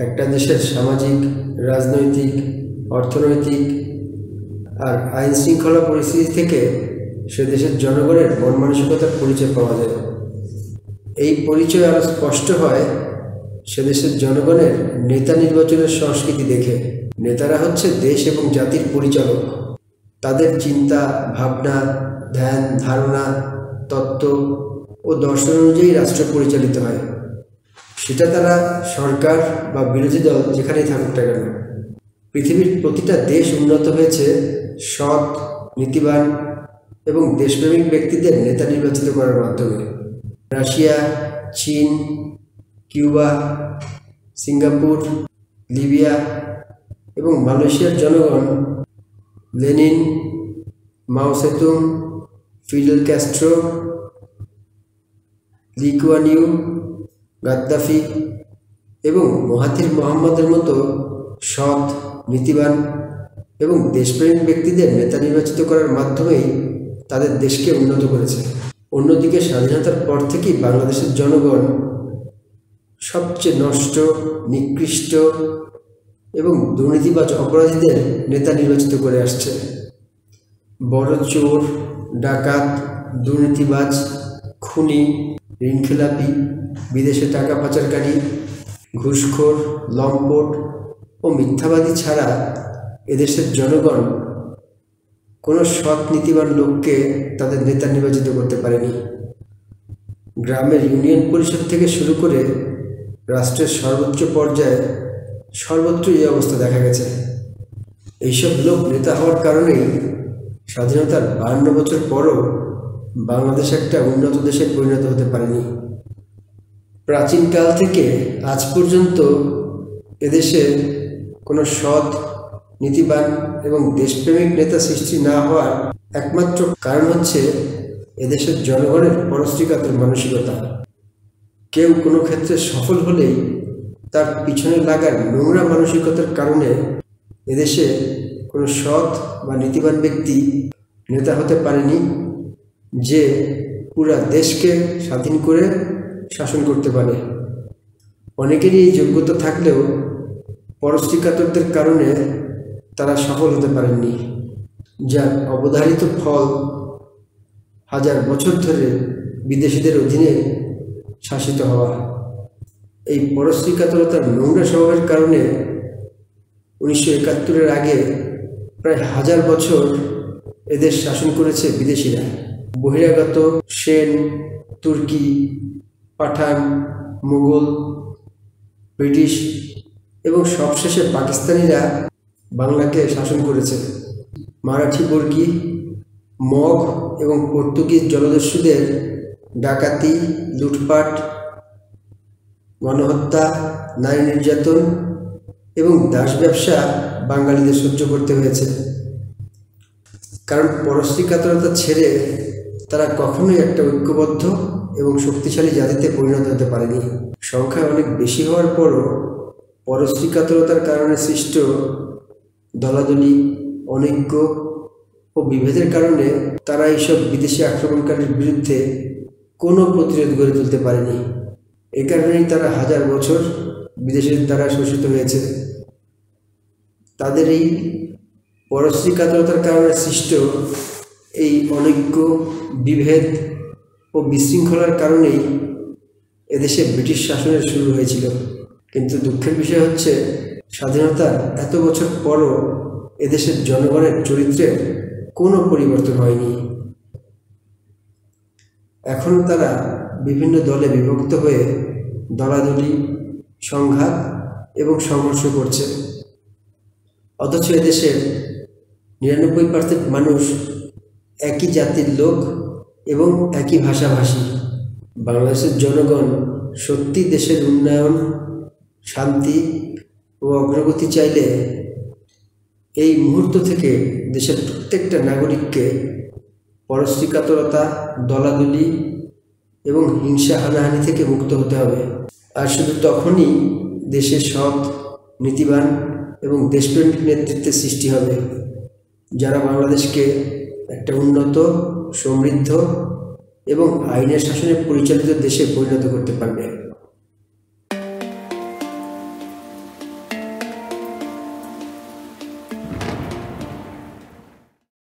একটা দেশের সামাজিক, রাজনৈতিক, অর্থনৈতিক আর আইন শৃঙ্খলা পরিস্থিতি থেকে সে দেশের জনগণের মন মানসিকতার পরিচয় পাওয়া যায়। এই পরিচয় আরও স্পষ্ট হয় সে দেশের জনগণের নেতা নির্বাচনের সংস্কৃতি দেখে। নেতারা হচ্ছে দেশ এবং জাতির পরিচালক। তাদের চিন্তা, ভাবনা, ধ্যান, ধারণা, তত্ত্ব ও দর্শন অনুযায়ী রাষ্ট্র পরিচালিত হয়, সেটা তারা সরকার বা বিরোধী দল যেখানেই থাকুক না কেন। পৃথিবীর প্রতিটা দেশ উন্নত হয়েছে সৎ, নীতিবান এবং দেশপ্রেমিক ব্যক্তিদের নেতা নির্বাচিত করার মাধ্যমে। রাশিয়া, চীন, কিউবা, সিঙ্গাপুর, লিবিয়া এবং মালয়েশিয়ার জনগণ লেনিন, মাও Zedong, fiddle Castro, Li কুয়ান you, Gaddafi এবং মহাথির মোহাম্মদের মতো সৎ, নীতিবান এবং দেশপ্রেমিক ব্যক্তিদের নেতা নির্বাচিত করার মাধ্যমেই তাদের দেশকে উন্নত করেছে। অন্যদিকে স্বাধীনতার পর থেকেই বাংলাদেশের জনগণ সবচেয়ে নষ্ট, নিকৃষ্ট এবং দুর্নীতিবাজ অপরাধীদের নেতা নির্বাচিত করে আসছে। বড় চোর, ডাকাত, দুর্নীতিবাজ, খুনি, ঋণখেলাপি, বিদেশে টাকা পাচারকারী, ঘুষখোর, লম্পট ও মিথ্যাবাদী ছাড়া এদেশের জনগণ কোনো সৎ নীতিবান লোককে তাদের নেতা নির্বাচিত করতে পারেনি। গ্রামের ইউনিয়ন পরিষদ থেকে শুরু করে রাষ্ট্রের সর্বোচ্চ পর্যায়ে সর্বত্র এই অবস্থা দেখা গেছে। এইসব লোক নেতা হওয়ার কারণেই স্বাধীনতার 52 বছর পরও বাংলাদেশ একটা উন্নত দেশে পরিণত হতে পারেনি। প্রাচীনকাল থেকে আজ পর্যন্ত এদেশে কোনো সৎ, নীতিবান এবং দেশপ্রেমিক নেতা সৃষ্টি না হওয়ার একমাত্র কারণ হচ্ছে এদেশের জনগণের পরশ্রীকাতর মানসিকতা। কেউ কোনো ক্ষেত্রে সফল হলেই তার পিছনে লাগার নোংরা মানসিকতার কারণে এদেশে কোনো সৎ বা নীতিবান ব্যক্তি নেতা হতে পারেনি যে পুরা দেশকে স্বাধীন করে শাসন করতে পারে। অনেকেরই এই যোগ্যতা থাকলেও পরশ্রীকাতরদের কারণে তারা সফল হতে পারেননি, যার অবধারিত ফল হাজার বছর ধরে বিদেশিদের অধীনে শাসিত হওয়া। এই পরশ্রীকাতরতার নোংরা স্বভাবের কারণে 1971-এর আগে প্রায় 1000 বছর এদেশ শাসন করেছে বিদেশিরা। বহিরাগত সেন, তুর্কি, পাঠান, মুঘল, ব্রিটিশ এবং সবশেষে পাকিস্তানিরা বাংলাকে শাসন করেছে। মারাঠি, বর্গী, মগ এবং পর্তুগিজ জলদস্যুদের ডাকাতি, লুটপাট, গণহত্যা, নারী নির্যাতন এবং দাস ব্যবসা বাঙালিদের সহ্য করতে হয়েছে। কারণ পরশ্রীকাতরতা ছেড়ে তারা কখনোই একটা ঐক্যবদ্ধ এবং শক্তিশালী জাতিতে পরিণত হতে পারেনি। সংখ্যা অনেক বেশি হওয়ার পরও পরশ্রীকাতরতার কারণে সৃষ্ট দলাদলি, অনৈক্য ও বিভেদের কারণে তারা এইসব বিদেশি আক্রমণকারীর বিরুদ্ধে কোনো প্রতিরোধ গড়ে তুলতে পারেনি। এ কারণেই তারা 1000 বছর বিদেশের দ্বারা শোষিত হয়েছে। তাদের এই পরশ্রীকাতরতার কারণে সৃষ্ট এই অনৈক্য, বিভেদ ও বিশৃঙ্খলার কারণেই এদেশে ব্রিটিশ শাসনের শুরু হয়েছিল। কিন্তু দুঃখের বিষয় হচ্ছে স্বাধীনতার এত বছর পরও এদেশের জনগণের চরিত্রের কোনো পরিবর্তন হয়নি। এখনও তারা বিভিন্ন দলে বিভক্ত হয়ে দলাদলি, সংঘাত এবং সংঘর্ষ করছে। অথচ এদেশের 99% মানুষ একই জাতির লোক এবং একই ভাষাভাষী। বাংলাদেশের জনগণ সত্যি দেশের উন্নয়ন, শান্তি ও অগ্রগতি চাইলে এই মুহূর্ত থেকে দেশের প্রত্যেকটা নাগরিককে পরশ্রীকাতরতা, দলাদলি এবং হিংসা হানাহানি থেকে মুক্ত হতে হবে। আর শুধু তখনই দেশে সৎ, নীতিবান এবং দেশপ্রেমিক নেতৃত্বের সৃষ্টি হবে, যারা বাংলাদেশকে একটা উন্নত, সমৃদ্ধ এবং আইনের শাসনে পরিচালিত দেশে পরিণত করতে পারবে।